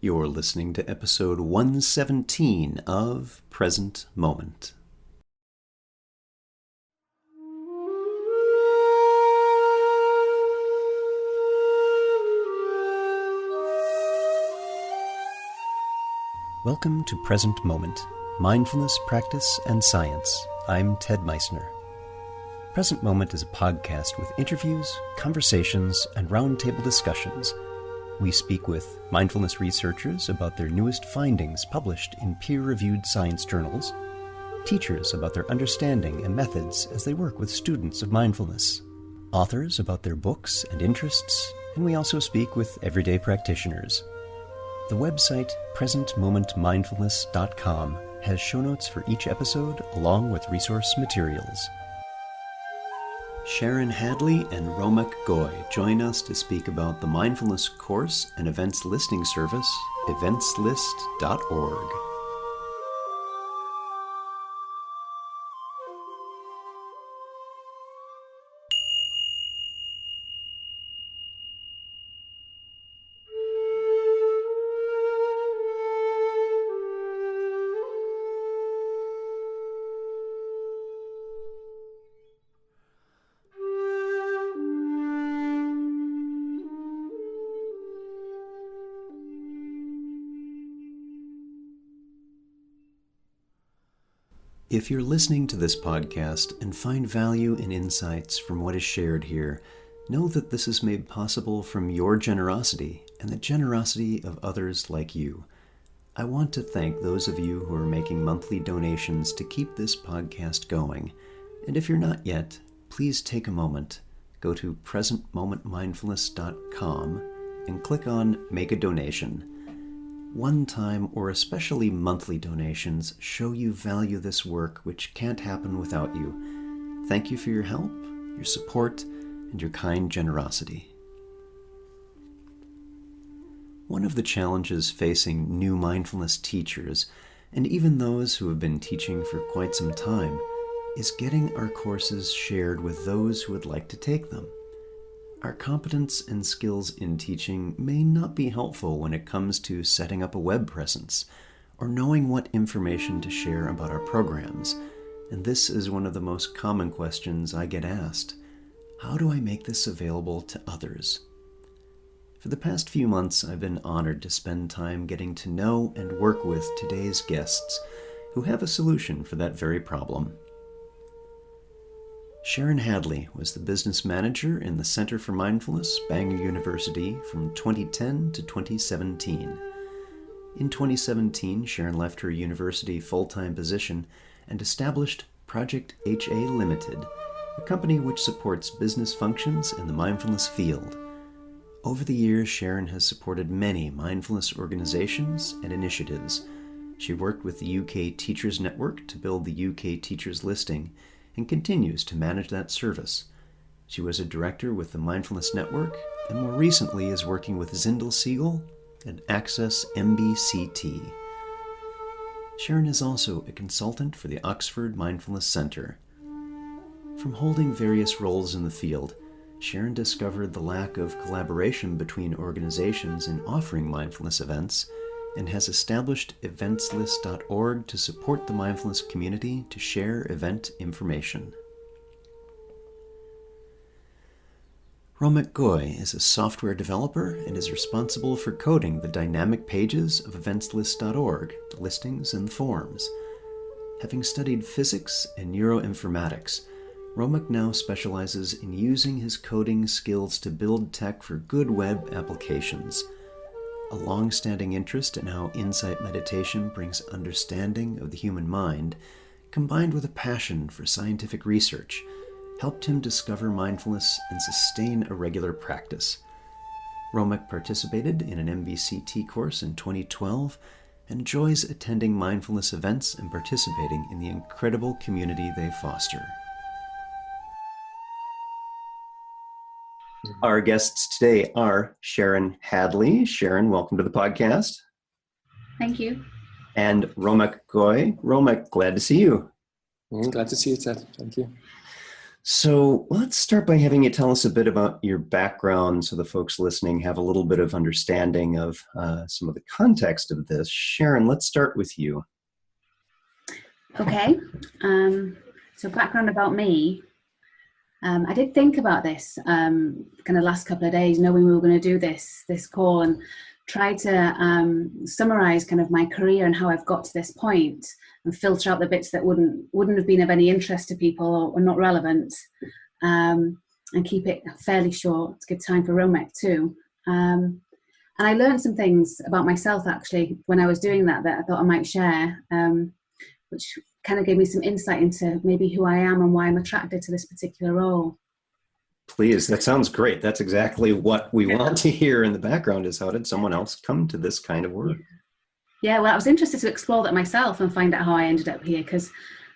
You're listening to episode 117 of Present Moment. Welcome to Present Moment, Mindfulness, Practice, and Science. I'm Ted Meissner. Present Moment is a podcast with interviews, conversations, and roundtable discussions. We speak with mindfulness researchers about their newest findings published in peer-reviewed science journals, teachers about their understanding and methods as they work with students of mindfulness, authors about their books and interests, and we also speak with everyday practitioners. The website presentmomentmindfulness.com has show notes for each episode along with resource materials. Sharon Hadley and Romek join us to speak about the mindfulness course and events listing service, eventslist.org. If you're listening to this podcast and find value and insights from what is shared here, know that this is made possible from your generosity and the generosity of others like you. I want to thank those of you who are making monthly donations to keep this podcast going. And if you're not yet, please take a moment, go to presentmomentmindfulness.com and click on Make a Donation. One-time or especially monthly donations show you value this work, which can't happen without you. Thank you for your help, your support, and your kind generosity. One of the challenges facing new mindfulness teachers, and even those who have been teaching for quite some time, is getting our courses shared with those who would like to take them. Our competence and skills in teaching may not be helpful when it comes to setting up a web presence or knowing what information to share about our programs, and this is one of the most common questions I get asked. How do I make this available to others? For the past few months, I've been honored to spend time getting to know and work with today's guests who have a solution for that very problem. Sharon Hadley was the business manager in the Center for Mindfulness, Bangor University from 2010 to 2017. In 2017, Sharon left her university full-time position and established Project HA Limited, a company which supports business functions in the mindfulness field. Over the years, Sharon has supported many mindfulness organizations and initiatives. She worked with the UK Teachers Network to build the UK Teachers Listing and continues to manage that service. She was a director with the Mindfulness Network and more recently is working with Zindel Siegel and Access MBCT. Sharon is also a consultant for the Oxford Mindfulness Centre. From holding various roles in the field, Sharon discovered the lack of collaboration between organizations in offering mindfulness events and has established eventslist.org to support the mindfulness community to share event information. Romek is a software developer and is responsible for coding the dynamic pages of eventslist.org, the listings and the forms. Having studied physics and neuroinformatics, Romek now specializes in using his coding skills to build tech for good web applications. A long-standing interest in how insight meditation brings understanding of the human mind, combined with a passion for scientific research, helped him discover mindfulness and sustain a regular practice. Romek participated in an MBCT course in 2012 and enjoys attending mindfulness events and participating in the incredible community they foster. Our guests today are Sharon Hadley. Sharon, welcome to the podcast. Thank you. And Romek. Romek, glad to see you. Glad to see you, Ted. Thank you. So let's start by having you tell us a bit about your background so the folks listening have a little bit of understanding of some of the context of this. Sharon, let's start with you. Okay. So background about me. I did think about this kind of last couple of days, knowing we were going to do this call, and try to summarize kind of my career and how I've got to this point, and filter out the bits that wouldn't have been of any interest to people or not relevant, and keep it fairly short to give time for Romek too. And I learned some things about myself actually when I was doing that I thought I might share, which kind of gave me some insight into maybe who I am and why I'm attracted to this particular role. Please, that sounds great. That's exactly what we want to hear in the background, is how did someone else come to this kind of work? Yeah, well, I was interested to explore that myself and find out how I ended up here, because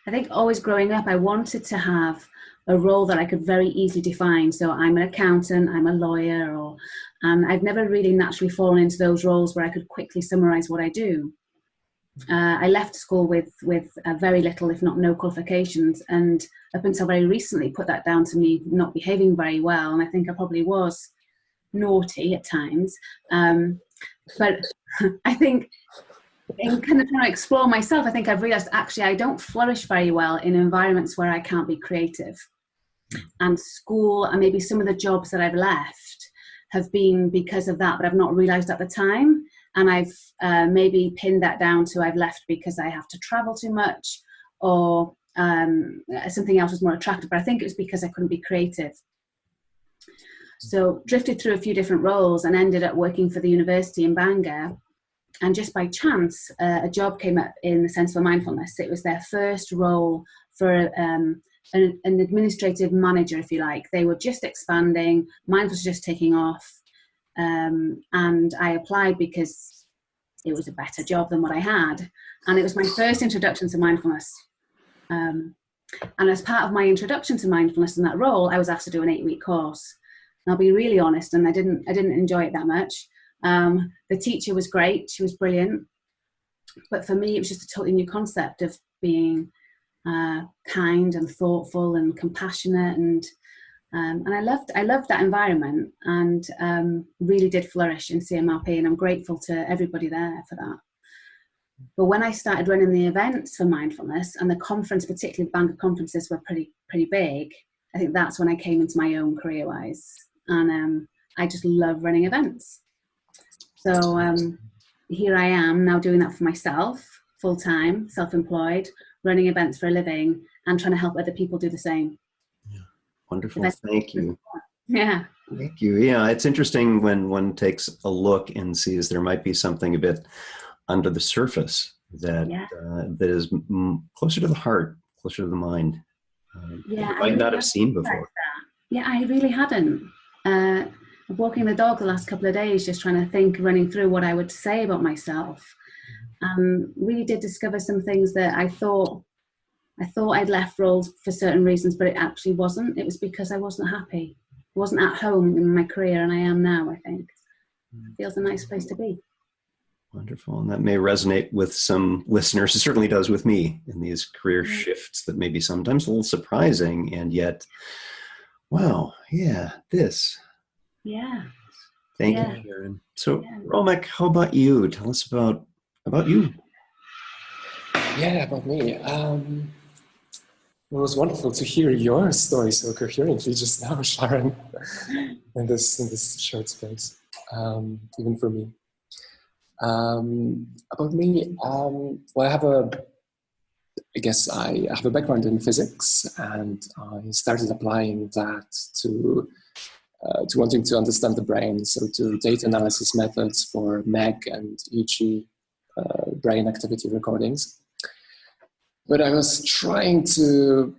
I think always growing up, I wanted to have a role that I could very easily define. So I'm an accountant, I'm a lawyer, and I've never really naturally fallen into those roles where I could quickly summarize what I do. I left school with very little, if not no qualifications, and up until very recently put that down to me not behaving very well, and I think I probably was naughty at times. But I think in kind of trying to explore myself, I think I've realized actually I don't flourish very well in environments where I can't be creative. And school and maybe some of the jobs that I've left have been because of that, but I've not realized at the time. And I've maybe pinned that down to I've left because I have to travel too much, or something else was more attractive. But I think it was because I couldn't be creative. So drifted through a few different roles and ended up working for the university in Bangor. And just by chance, a job came up in the Centre for Mindfulness. It was their first role for an administrative manager, if you like. They were just expanding, mindfulness was just taking off. And I applied because it was a better job than what I had. And it was my first introduction to mindfulness. And as part of my introduction to mindfulness in that role, I was asked to do an 8-week course. And I'll be really honest, and I didn't enjoy it that much. The teacher was great, she was brilliant. But for me, it was just a totally new concept of being kind and thoughtful and compassionate, and I loved that environment, and really did flourish in CMRP, and I'm grateful to everybody there for that. But when I started running the events for mindfulness, and the conference, particularly the Bangor conferences, were pretty big, I think that's when I came into my own career-wise, and I just love running events. So here I am now doing that for myself, full-time, self-employed, running events for a living, and trying to help other people do the same. Yeah. Wonderful. Thank you. Yeah. Thank you. Yeah, it's interesting when one takes a look and sees there might be something a bit under the surface that that is closer to the heart, closer to the mind. You might not have seen before. Yeah, I really hadn't. Walking the dog the last couple of days, just trying to think, running through what I would say about myself. Really did discover some things that I thought I'd left roles for certain reasons, but it actually wasn't. It was because I wasn't happy. I wasn't at home in my career, and I am now, I think. It feels a nice place to be. Wonderful. And that may resonate with some listeners. It certainly does with me in these career shifts that may be sometimes a little surprising, and yet, wow, yeah, this. Yeah. Thank you, Sharon. So, Romek, how about you? Tell us about you. Yeah, about me. It was wonderful to hear your story so coherently just now, Sharon, in this short space, even for me. About me, well, I have a background in physics, and I started applying that to wanting to understand the brain, so to data analysis methods for MEG and EEG brain activity recordings. But I was trying to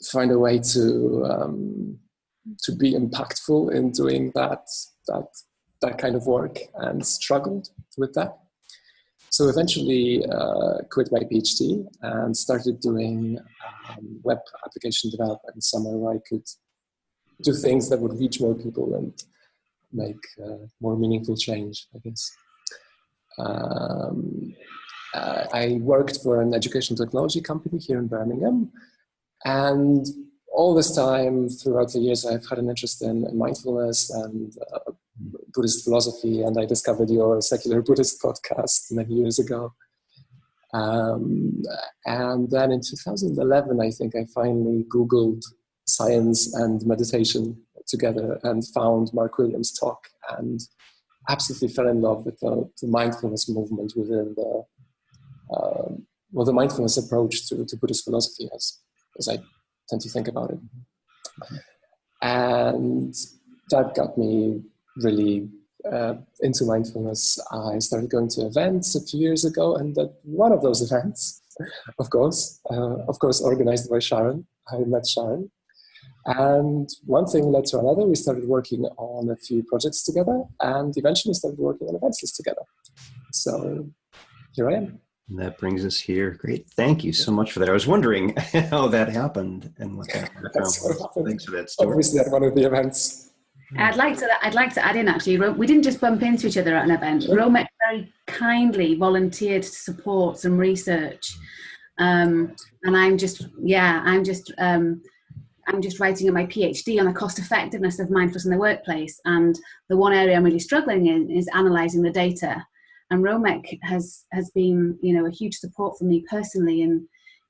find a way to be impactful in doing that kind of work, and struggled with that. So eventually quit my PhD and started doing web application development somewhere where I could do things that would reach more people and make more meaningful change, I guess. I worked for an education technology company here in Birmingham, and all this time, throughout the years, I've had an interest in mindfulness and Buddhist philosophy, and I discovered your Secular Buddhist podcast many years ago. And then in 2011, I think I finally Googled science and meditation together and found Mark Williams' talk, and absolutely fell in love with the mindfulness movement within the mindfulness approach to Buddhist philosophy, as I tend to think about it. And that got me really into mindfulness. I started going to events a few years ago, and at one of those events, of course, organized by Sharon, I met Sharon. And one thing led to another. We started working on a few projects together, and eventually started working on events together. So here I am. And that brings us here. Great. Thank you so much for that. I was wondering how that happened and what that was. Thanks for that story. Obviously at one of the events. I'd like to add in, actually, we didn't just bump into each other at an event. Romek very kindly volunteered to support some research. And I'm just writing my PhD on the cost effectiveness of mindfulness in the workplace. And the one area I'm really struggling in is analysing the data. And Romek has been, a huge support for me personally in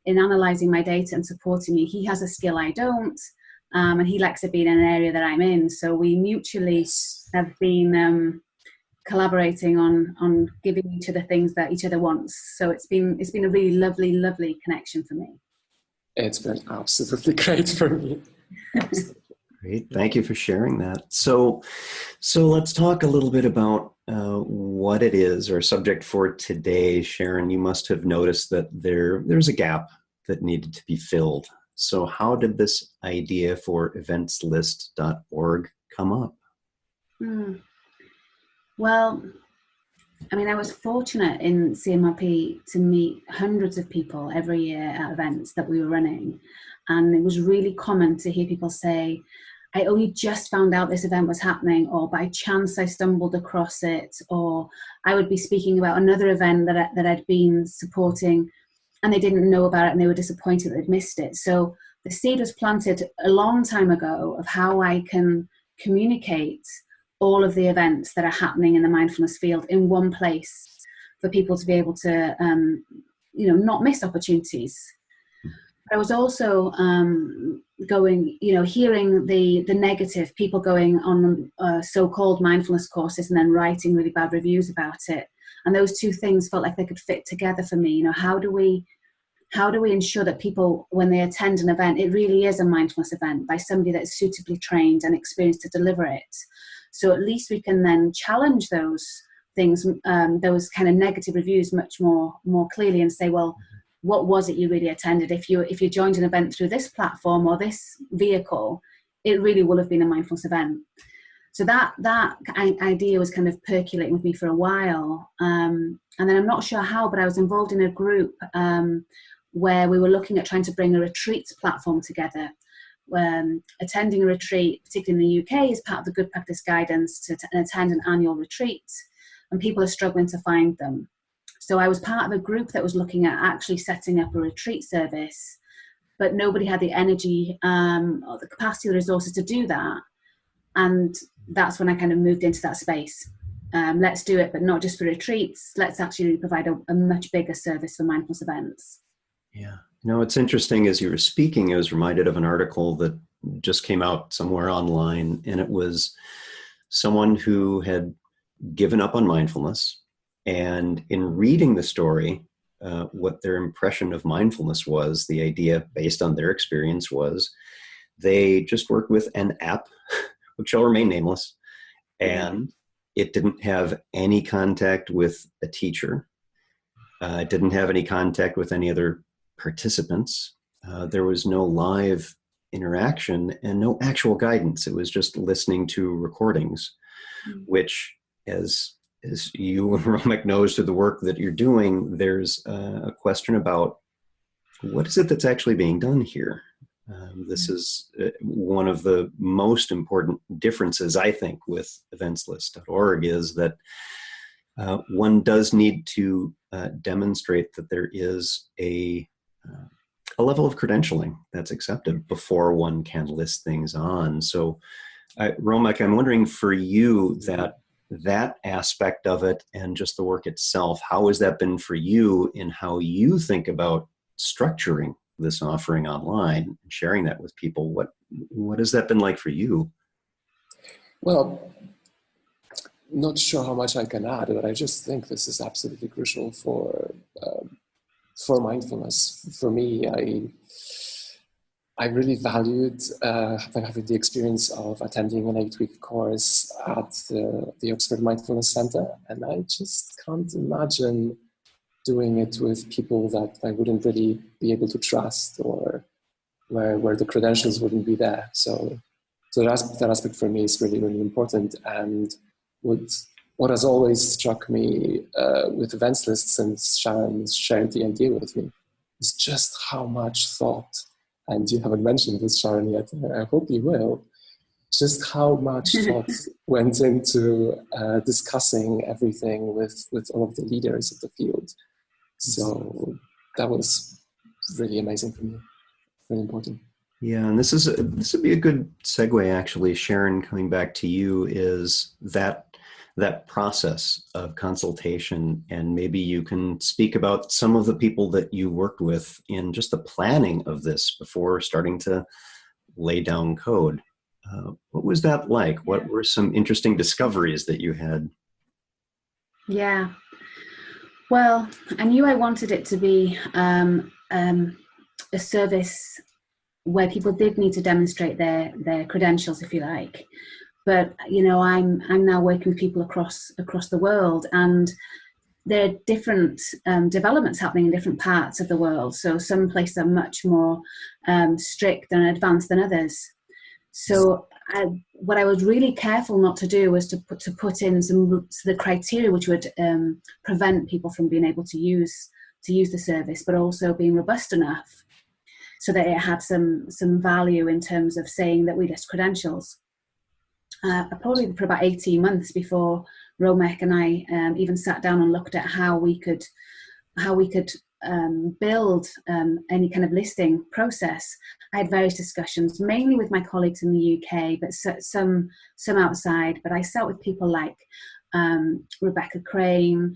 analysing my data and supporting me. He has a skill I don't, and he likes to be in an area that I'm in. So we mutually have been collaborating on giving each other things that each other wants. So it's been a really lovely, lovely connection for me. It's been absolutely great for me. Great. Thank you for sharing that. So let's talk a little bit about what it is, our subject for today. Sharon, you must have noticed that there's a gap that needed to be filled. So how did this idea for eventslist.org come up? Well, I was fortunate in CMRP to meet hundreds of people every year at events that we were running. And it was really common to hear people say, I only just found out this event was happening, or by chance I stumbled across it, or I would be speaking about another event that I'd been supporting and they didn't know about it and they were disappointed that they'd missed it. So the seed was planted a long time ago of how I can communicate all of the events that are happening in the mindfulness field in one place for people to be able to, not miss opportunities. But I was also hearing the negative, people going on so-called mindfulness courses and then writing really bad reviews about it. And those two things felt like they could fit together for me. How do we ensure that people, when they attend an event, it really is a mindfulness event by somebody that's suitably trained and experienced to deliver it? So at least we can then challenge those things, those kind of negative reviews much more clearly and say, well, what was it you really attended? If you joined an event through this platform or this vehicle, it really will have been a mindfulness event. So that idea was kind of percolating with me for a while. And then I'm not sure how, but I was involved in a group where we were looking at trying to bring a retreats platform together. Attending a retreat, particularly in the UK, is part of the good practice guidance to attend an annual retreat, and people are struggling to find them. So I was part of a group that was looking at actually setting up a retreat service, but nobody had the energy or the capacity or the resources to do that. And that's when I kind of moved into that space. Let's do it, but not just for retreats. Let's actually provide a much bigger service for mindfulness events. Yeah. It's interesting, as you were speaking, I was reminded of an article that just came out somewhere online, and it was someone who had given up on mindfulness, and in reading the story, what their impression of mindfulness was, the idea based on their experience was they just worked with an app, which shall remain nameless, and it didn't have any contact with a teacher. It didn't have any contact with any other participants. There was no live interaction and no actual guidance. It was just listening to recordings, which, as you and Romek knows through the work that you're doing, there's a question about what is it that's actually being done here. This is one of the most important differences, I think, with eventslist.org is that one does need to demonstrate that there is a a level of credentialing that's accepted before one can list things on. So, Romek, I'm wondering for you that aspect of it and just the work itself, how has that been for you in how you think about structuring this offering online and sharing that with people? What has that been like for you? Well, not sure how much I can add, but I just think this is absolutely crucial for mindfulness. For me, I really valued having the experience of attending an 8-week course at the Oxford Mindfulness Centre, and I just can't imagine doing it with people that I wouldn't really be able to trust, or where the credentials wouldn't be there. So that aspect for me is really, really important. And what has always struck me with events lists since Sharon shared the idea with me is just how much thought, and you haven't mentioned this, Sharon, yet, I hope you will, just how much thought went into discussing everything with all of the leaders of the field. So that was really amazing for me, really important. Yeah, and this would be a good segue, actually, Sharon, coming back to you, is that process of consultation, and maybe you can speak about some of the people that you worked with in just the planning of this before starting to lay down code. What was that like? What were some interesting discoveries that you had? Yeah. Well, I knew I wanted it to be a service where people did need to demonstrate their credentials, if you like. But I'm now working with people across the world, and there are different developments happening in different parts of the world. So some places are much more strict and advanced than others. So what I was really careful not to do was to put in the criteria which would prevent people from being able to use the service, but also being robust enough so that it had some value in terms of saying that we list credentials. Probably for about 18 months before Romek and I even sat down and looked at how we could build any kind of listing process. I had various discussions, mainly with my colleagues in the UK, but some outside. But I sat with people like Rebecca Crane,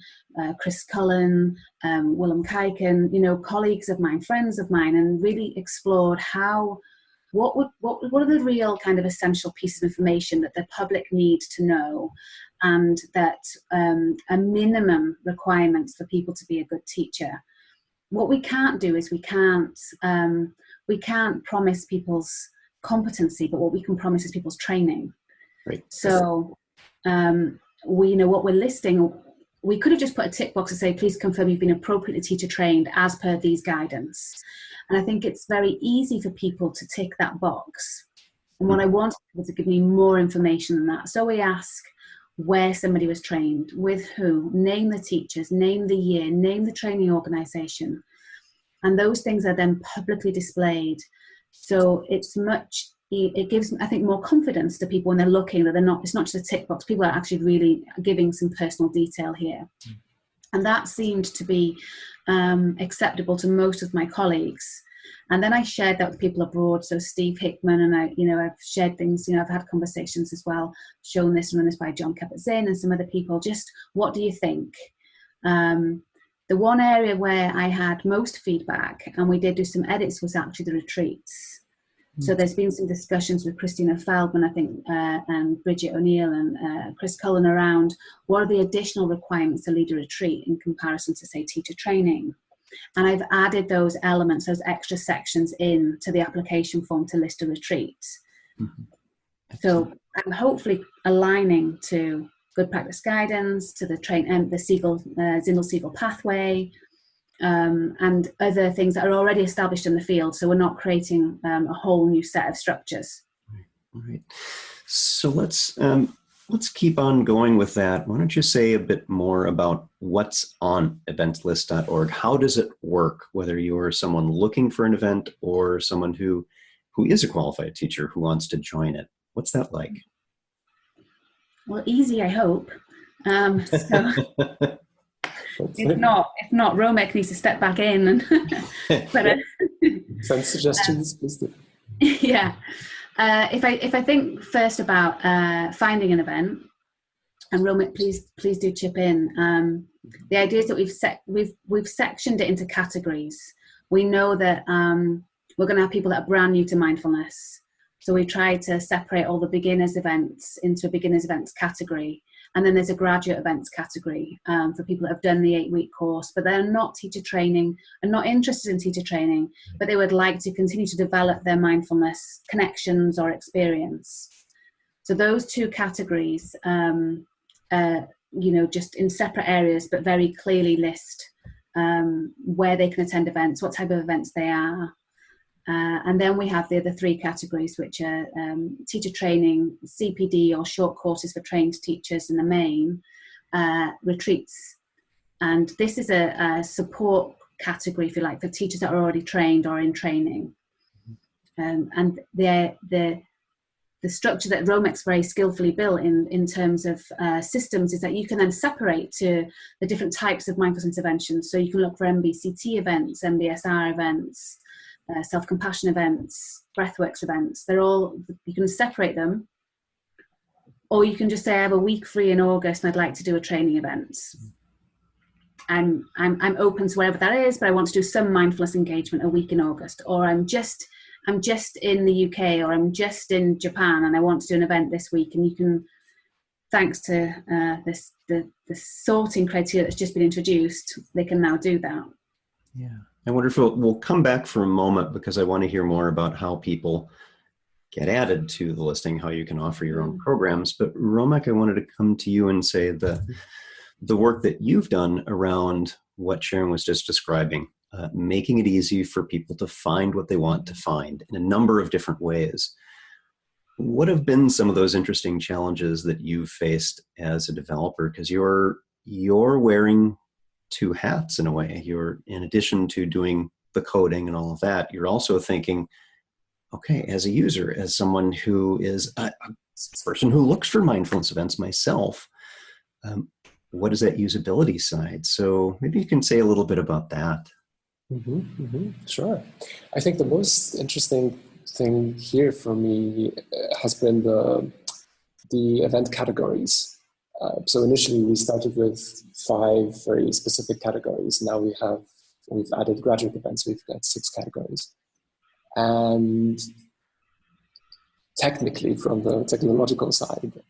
Chris Cullen, Willem Kijken, colleagues of mine, friends of mine, and really explored what are the real kind of essential pieces of information that the public need to know, and that are minimum requirements for people to be a good teacher. What we can't do is we can't promise people's competency, but what we can promise is people's training. Right. So we know what we're listing. We could have just put a tick box to say, please confirm you've been appropriately teacher trained as per these guidance. And I think it's very easy for people to tick that box. And what I wanted was to give me more information than that. So we ask where somebody was trained, with who, name the teachers, name the year, name the training organisation. And those things are then publicly displayed. So it gives, I think, more confidence to people when they're looking, that it's not just a tick box. People are actually really giving some personal detail here. And that seemed to be acceptable to most of my colleagues. And then I shared that with people abroad. So Steve Hickman, and I've shared things, I've had conversations as well, shown this and run this by John Kabat-Zinn and some other people. Just, what do you think? The one area where I had most feedback, and we did do some edits, was actually the retreats. So there's been some discussions with Christina Feldman, I think, and Bridget O'Neill and Chris Cullen around what are the additional requirements to lead a retreat in comparison to, say, teacher training. And I've added those elements, those extra sections in to the application form to list a retreat. Mm-hmm. So I'm hopefully aligning to good practice guidance, to the Zindel-Siegel pathway, and other things that are already established in the field. So we're not creating a whole new set of structures. Right. So let's keep on going with that. Why don't you say a bit more about what's on eventlist.org? How does it work, whether you're someone looking for an event or someone who is a qualified teacher who wants to join it? What's that like? Well, easy, I hope. So if not, Romek needs to step back in. But Send suggestions, please do. Yeah. If I think first about finding an event, and Romek, please do chip in. The idea is that we've sectioned it into categories. We know that we're going to have people that are brand new to mindfulness, so we try to separate all the beginners events into a beginners events category, and then there's a graduate events category for people that have done the 8-week course, but they're not teacher training and not interested in teacher training, but they would like to continue to develop their mindfulness connections or experience. So those two categories, just in separate areas, but very clearly list where they can attend events, what type of events they are. And then we have the other three categories, which are teacher training, CPD or short courses for trained teachers in the main, retreats. And this is a support category, if you like, for teachers that are already trained or in training. And the structure that Romek's very skillfully built in terms of systems is that you can then separate to the different types of mindfulness interventions. So you can look for MBCT events, MBSR events, self-compassion events, breathworks events. They're all, you can separate them, or you can just say, I have a week free in August and I'd like to do a training event. I'm open to whatever that is, but I want to do some mindfulness engagement a week in August, or I'm just in the UK, or I'm just in Japan and I want to do an event this week. And you can, thanks to the sorting criteria that's just been introduced, they can now do that. Yeah. I wonder if we'll come back for a moment, because I want to hear more about how people get added to the listing, how you can offer your own programs. But Romek, I wanted to come to you and say the work that you've done around what Sharon was just describing, making it easy for people to find what they want to find in a number of different ways. What have been some of those interesting challenges that you've faced as a developer? Because you're wearing two hats in a way. You're, in addition to doing the coding and all of that, you're also thinking, okay, as a user, as someone who is a person who looks for mindfulness events myself, what is that usability side? So maybe you can say a little bit about that. Sure. I think the most interesting thing here for me has been the event categories. So initially we started with 5 very specific categories. Now we've added graduate events. We've got 6 categories. And technically, from the technological side, it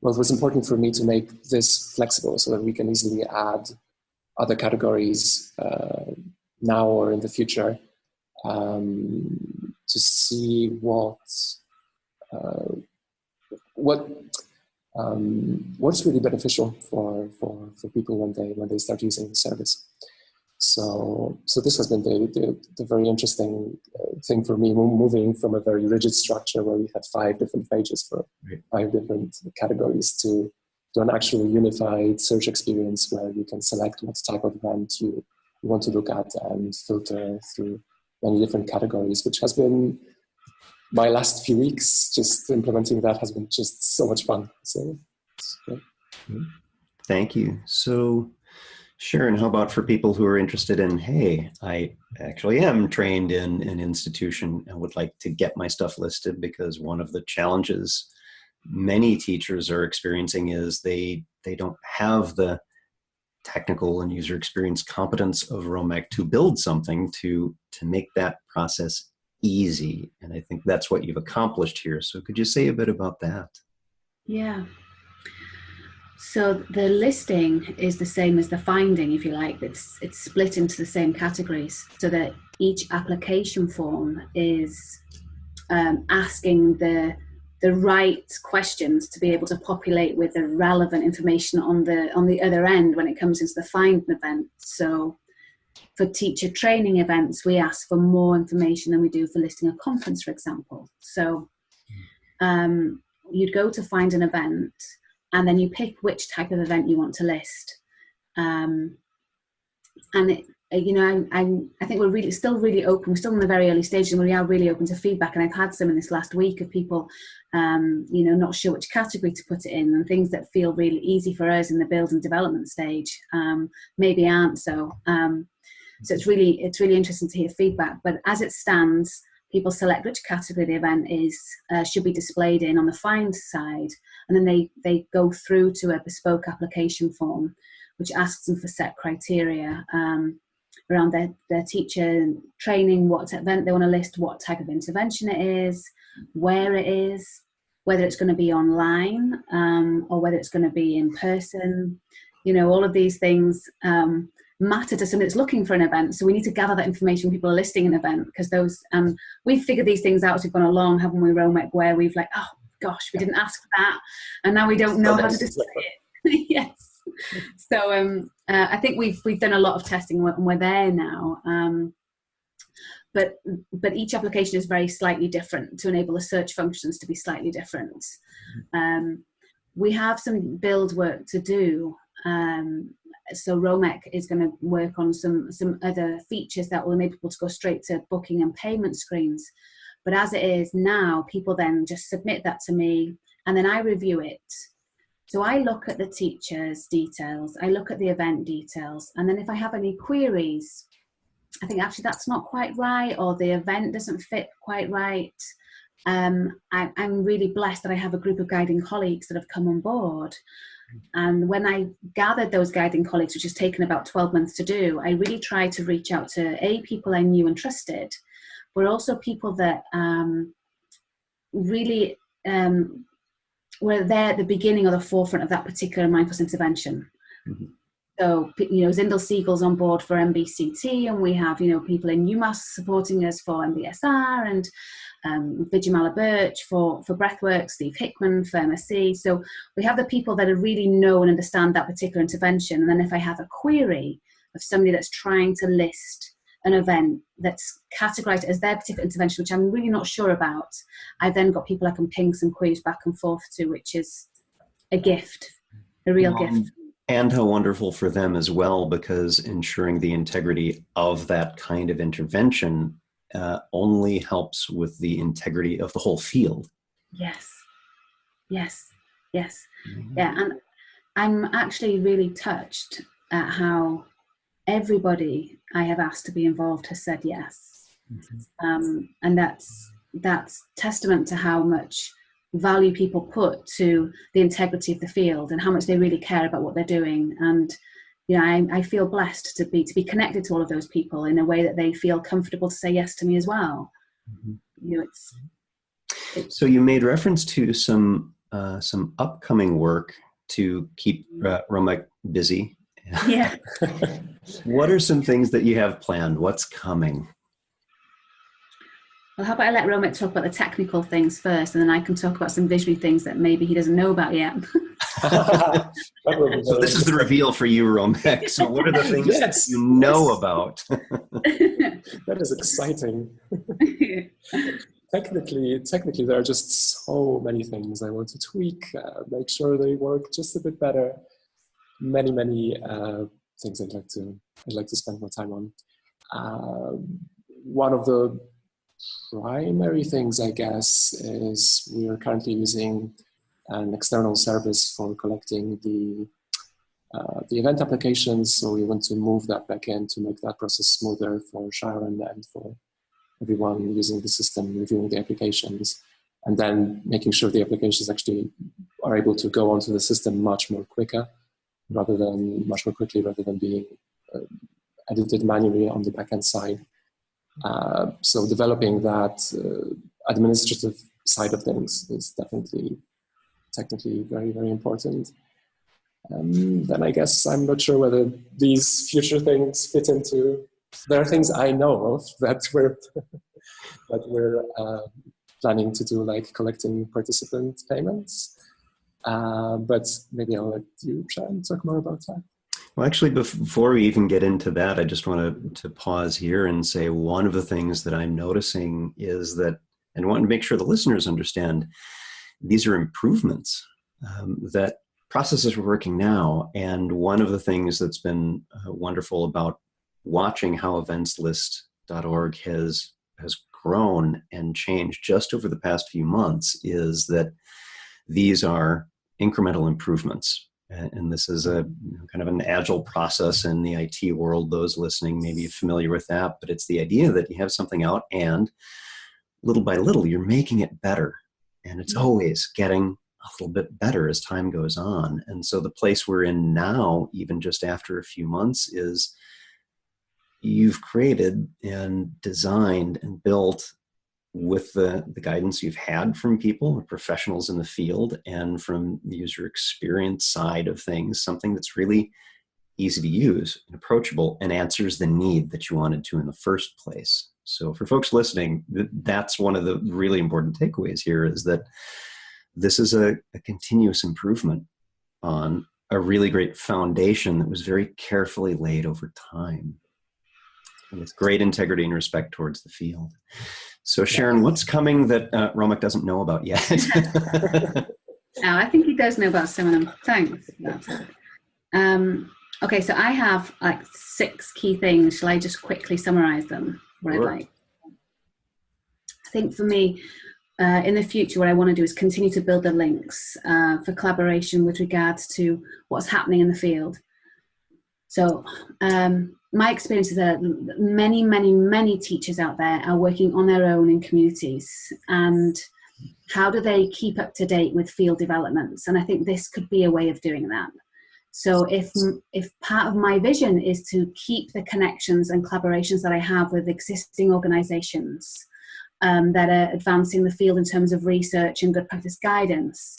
was important for me to make this flexible so that we can easily add other categories now or in the future to see what's really beneficial for people when they start using the service. So this has been the very interesting thing for me, moving from a very rigid structure where we had 5 different pages for 5 different categories to an actual unified search experience where you can select what type of event you want to look at and filter through many different categories, which has been my last few weeks. Just implementing that has been just so much fun. So, yeah. Thank you. So, Sharon, how about for people who are interested in, hey, I actually am trained in an institution and would like to get my stuff listed, because one of the challenges many teachers are experiencing is they don't have the technical and user experience competence of Romek to build something to make that process easy. And I think that's what you've accomplished here. So could you say a bit about that? Yeah. So the listing is the same as the finding, if you like. It's split into the same categories, so that each application form is asking the right questions to be able to populate with the relevant information on the other end when it comes into the find event. So for teacher training events, we ask for more information than we do for listing a conference, for example. So you'd go to find an event, and then you pick which type of event you want to list. And it, I think we're still really open. We're still in the very early stages, and we are really open to feedback. And I've had some in this last week of people, not sure which category to put it in, and things that feel really easy for us in the build and development stage maybe aren't so. So it's really interesting to hear feedback. But as it stands, people select which category the event is should be displayed in on the find side, and then they go through to a bespoke application form, which asks them for set criteria around their teacher training, what event they want to list, what type of intervention it is, where it is, whether it's going to be online or whether it's going to be in person. All of these things matter to somebody that's looking for an event. So we need to gather that information when people are listing an event, because those we've figured these things out as we've gone along, haven't we, Romek, where we've like, oh gosh, we didn't ask for that, and now we don't know how to display it. Yes. So I think we've done a lot of testing and we're there now. But each application is very slightly different to enable the search functions to be slightly different. We have some build work to do. So Romek is going to work on some other features that will enable people to go straight to booking and payment screens. But as it is now, people then just submit that to me, and then I review it. So I look at the teacher's details, I look at the event details, and then if I have any queries, I think actually that's not quite right, or the event doesn't fit quite right. I'm really blessed that I have a group of guiding colleagues that have come on board. And when I gathered those guiding colleagues, which has taken about 12 months to do, I really tried to reach out to people I knew and trusted, but also people that really were there at the beginning or the forefront of that particular mindfulness intervention. Mm-hmm. So, Zindel Siegel's on board for MBCT, and we have, people in UMass supporting us for MBSR, and Vijamala Birch for Breathwork, Steve Hickman for MSc. So we have the people that really know and understand that particular intervention. And then if I have a query of somebody that's trying to list an event that's categorized as their particular intervention, which I'm really not sure about, I've then got people I can ping some queries back and forth to, which is a gift, a real gift. And how wonderful for them as well, because ensuring the integrity of that kind of intervention only helps with the integrity of the whole field. Yes. Mm-hmm. Yeah, and I'm actually really touched at how everybody I have asked to be involved has said yes. Mm-hmm. And that's testament to how much value people put to the integrity of the field and how much they really care about what they're doing. And I feel blessed to be connected to all of those people in a way that they feel comfortable to say yes to me as well. Mm-hmm. So you made reference to some upcoming work to keep Romek busy. Yeah. What are some things that you have planned? What's coming? Well, how about I let Romek talk about the technical things first, and then I can talk about some visionary things that maybe he doesn't know about yet. So this is the reveal for you, Romek. So what are the things that you know about? That is exciting. Technically, there are just so many things I want to tweak, make sure they work just a bit better. Many things I'd like to spend more time on. One of the primary things, I guess, is we are currently using an external service for collecting the event applications. So we want to move that back in to make that process smoother for Sharon and for everyone using the system, reviewing the applications, and then making sure the applications actually are able to go onto the system much more quickly, rather than being edited manually on the backend side. So developing that administrative side of things is definitely technically very, very important. Then I guess I'm not sure whether these future things fit into. There are things I know of that we're planning to do, like collecting participant payments. But maybe I'll let you, Sharon, talk more about that. Well, actually, before we even get into that, I just want to pause here and say one of the things that I'm noticing is that, and I want to make sure the listeners understand, these are improvements that processes are working now. And one of the things that's been wonderful about watching how eventslist.org has grown and changed just over the past few months is that these are incremental improvements. And this is a kind of an agile process in the IT world. Those listening may be familiar with that, but it's the idea that you have something out and little by little, you're making it better. And it's always getting a little bit better as time goes on. And so the place we're in now, even just after a few months, is you've created and designed and built with the guidance you've had from people, professionals in the field, and from the user experience side of things, something that's really easy to use and approachable and answers the need that you wanted to in the first place. So for folks listening, that's one of the really important takeaways here, is that this is a continuous improvement on a really great foundation that was very carefully laid over time with great integrity and respect towards the field. So Sharon, what's coming that Romek doesn't know about yet? I think he does know about some of them. Thanks. Okay, so I have like 6 key things. Shall I just quickly summarize them? What Sure. I'd like. I think for me, in the future, what I want to do is continue to build the links for collaboration with regards to what's happening in the field. So my experience is that many, many, many teachers out there are working on their own in communities. And how do they keep up to date with field developments? And I think this could be a way of doing that. So if part of my vision is to keep the connections and collaborations that I have with existing organizations that are advancing the field in terms of research and good practice guidance,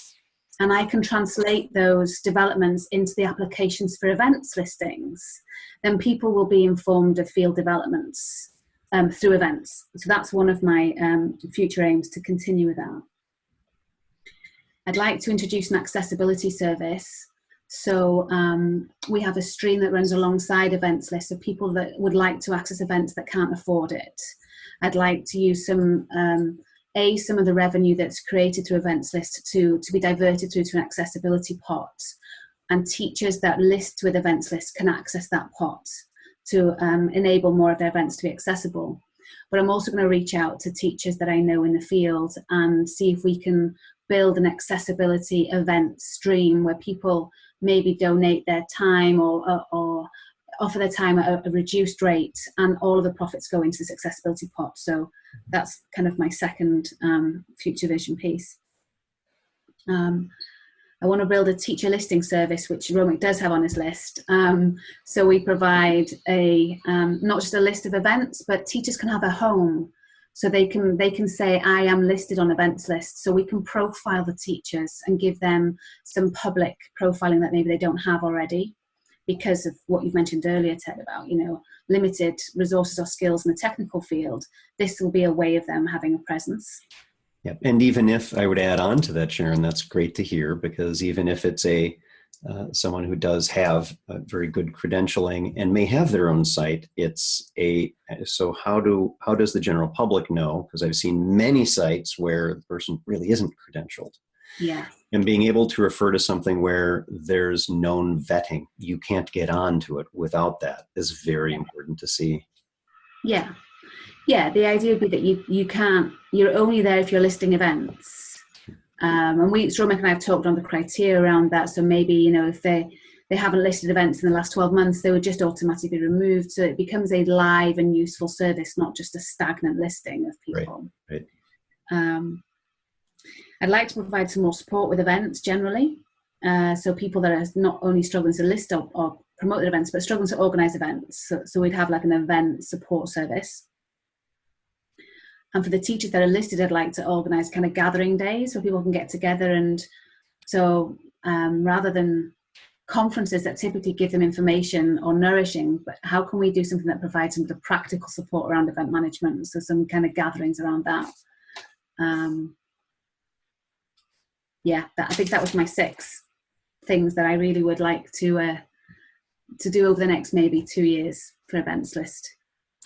and I can translate those developments into the applications for events listings, then people will be informed of field developments through events. So that's one of my future aims, to continue with that. I'd like to introduce an accessibility service. So we have a stream that runs alongside events lists of people that would like to access events that can't afford it. I'd like to use some of the revenue that's created through events list to be diverted through to an accessibility pot, and teachers that list with events list can access that pot to enable more of their events to be accessible. But I'm also going to reach out to teachers that I know in the field and see if we can build an accessibility event stream where people maybe donate their time or offer their time at a reduced rate, and all of the profits go into this accessibility pot. So that's kind of my second future vision piece. I want to build a teacher listing service, which Romek does have on his list. So we provide not just a list of events, but teachers can have a home. So they can say, I am listed on events list. So we can profile the teachers and give them some public profiling that maybe they don't have already, because of what you've mentioned earlier, Ted, about, limited resources or skills in the technical field. This will be a way of them having a presence. Yeah, and even if I would add on to that, Sharon, that's great to hear, because even if it's someone who does have a very good credentialing and may have their own site, so how does the general public know? Because I've seen many sites where the person really isn't credentialed. Yeah. And being able to refer to something where there's known vetting, you can't get onto it without that, is very important to see. Yeah. Yeah, the idea would be that you're only there if you're listing events. And Romek and I have talked on the criteria around that. So maybe, if they haven't listed events in the last 12 months, they would just automatically be removed. So it becomes a live and useful service, not just a stagnant listing of people. Right. I'd like to provide some more support with events generally. So people that are not only struggling to list or promote their events, but struggling to organize events. So we'd have like an event support service. And for the teachers that are listed, I'd like to organize kind of gathering days where people can get together. And so rather than conferences that typically give them information or nourishing, but how can we do something that provides some of the practical support around event management? So some kind of gatherings around that. I think that was my 6 things that I really would like to do over the next maybe 2 years for events list.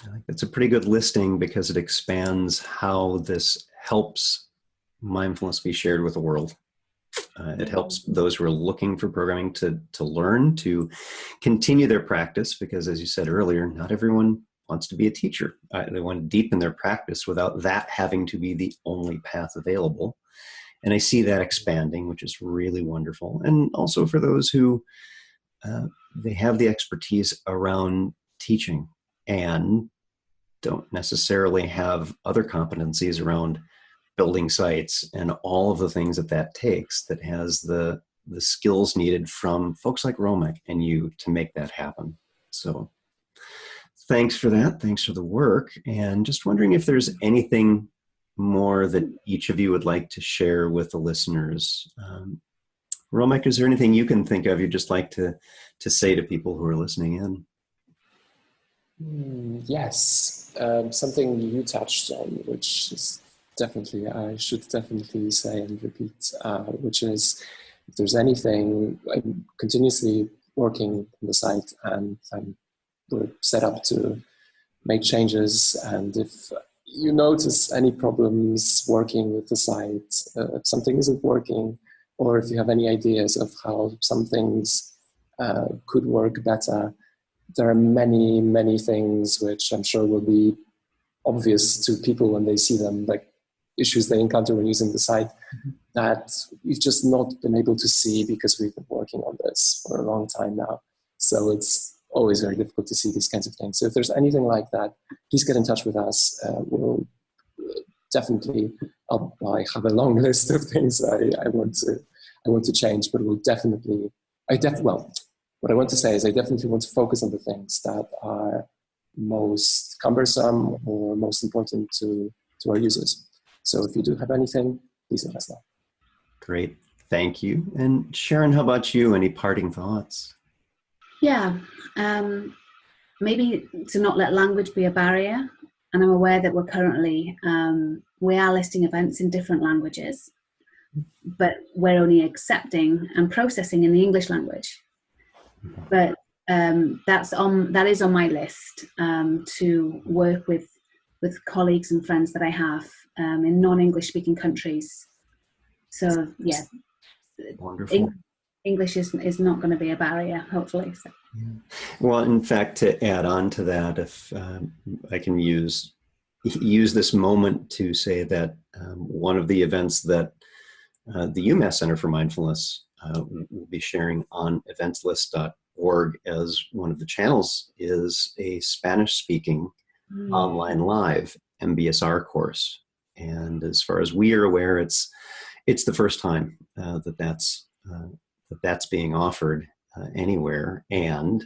I think that's a pretty good listing, because it expands how this helps mindfulness be shared with the world. It helps those who are looking for programming to learn, to continue their practice, because as you said earlier, not everyone wants to be a teacher. They want to deepen their practice without that having to be the only path available. And I see that expanding, which is really wonderful. And also for those who they have the expertise around teaching and don't necessarily have other competencies around building sites and all of the things that takes, that has the skills needed from folks like Romek and you to make that happen. So thanks for that. Thanks for the work. And just wondering if there's anything more that each of you would like to share with the listeners. Romek, is there anything you can think of you'd just like to say to people who are listening in? Yes, something you touched on, which is definitely, I should definitely say and repeat, which is, if there's anything, I'm continuously working on the site and we're set up to make changes. And if you notice any problems working with the site, if something isn't working, or if you have any ideas of how some things could work better, there are many, many things which I'm sure will be obvious to people when they see them, like issues they encounter when using the site that we've just not been able to see because we've been working on this for a long time now. So it's always very difficult to see these kinds of things. So if there's anything like that, please get in touch with us. We'll definitely, I have a long list of things I want to change, but we'll definitely, what I want to say is I definitely want to focus on the things that are most cumbersome or most important to our users. So if you do have anything, please let us know. Great. Thank you. And Sharon, how about you? Any parting thoughts? Yeah, maybe to not let language be a barrier. And I'm aware that we're currently, we are listing events in different languages, but we're only accepting and processing in the English language. But that is on my list to work with colleagues and friends that I have in non-English speaking countries. So yeah, wonderful. English is not going to be a barrier, hopefully. So. Yeah. Well, in fact, to add on to that, if I can use this moment to say that one of the events that the UMass Center for Mindfulness will be sharing on eventslist.org as one of the channels is a Spanish-speaking online live MBSR course. And as far as we are aware, it's the first time that's being offered anywhere. And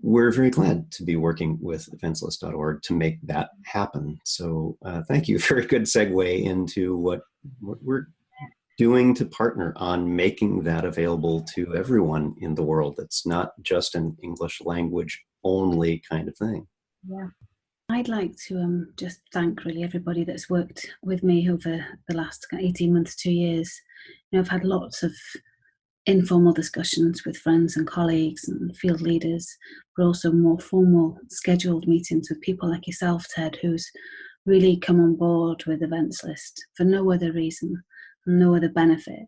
we're very glad to be working with eventslist.org to make that happen. So thank you. Very good segue into what we're doing to partner on making that available to everyone in the world. It's not just an English language only kind of thing. Yeah. I'd like to just thank really everybody that's worked with me over the last 18 months, 2 years. I've had lots of informal discussions with friends and colleagues and field leaders, but also more formal scheduled meetings with people like yourself, Ted, who's really come on board with Events List for no other reason, no other benefit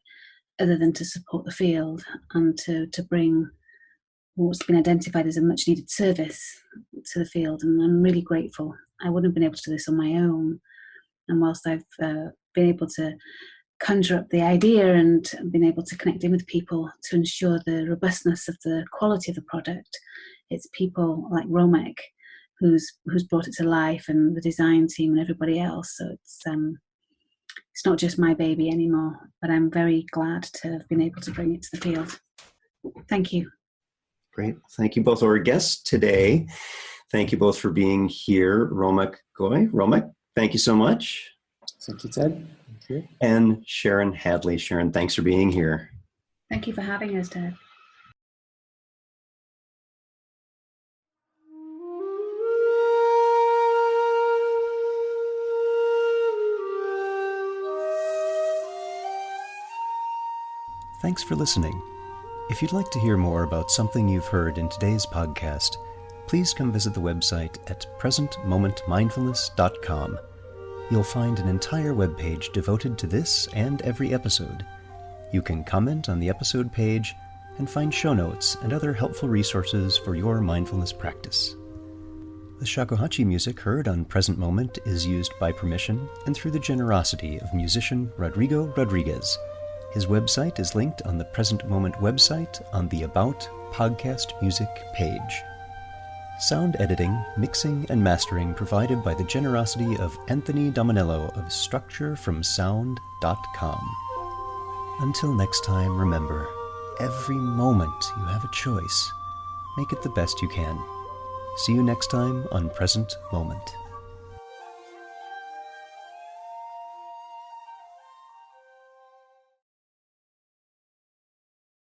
other than to support the field and to bring what's been identified as a much needed service to the field. And I'm really grateful. I wouldn't have been able to do this on my own. And whilst I've been able to conjure up the idea and been able to connect in with people to ensure the robustness of the quality of the product, it's people like Romek who's brought it to life, and the design team and everybody else. So it's not just my baby anymore, but I'm very glad to have been able to bring it to the field. Thank you. Great. Thank you both, our guests today. Thank you both for being here. Romek Goy. Romek, thank you so much. Thank you, Ted. Thank you. And Sharon Hadley. Sharon, thanks for being here. Thank you for having us, Ted. Thanks for listening. If you'd like to hear more about something you've heard in today's podcast, please come visit the website at presentmomentmindfulness.com. You'll find an entire webpage devoted to this and every episode. You can comment on the episode page and find show notes and other helpful resources for your mindfulness practice. The shakuhachi music heard on Present Moment is used by permission and through the generosity of musician Rodrigo Rodriguez. His website is linked on the Present Moment website on the About Podcast Music page. Sound editing, mixing, and mastering provided by the generosity of Anthony Dominello of StructureFromSound.com. Until next time, remember, every moment you have a choice. Make it the best you can. See you next time on Present Moment.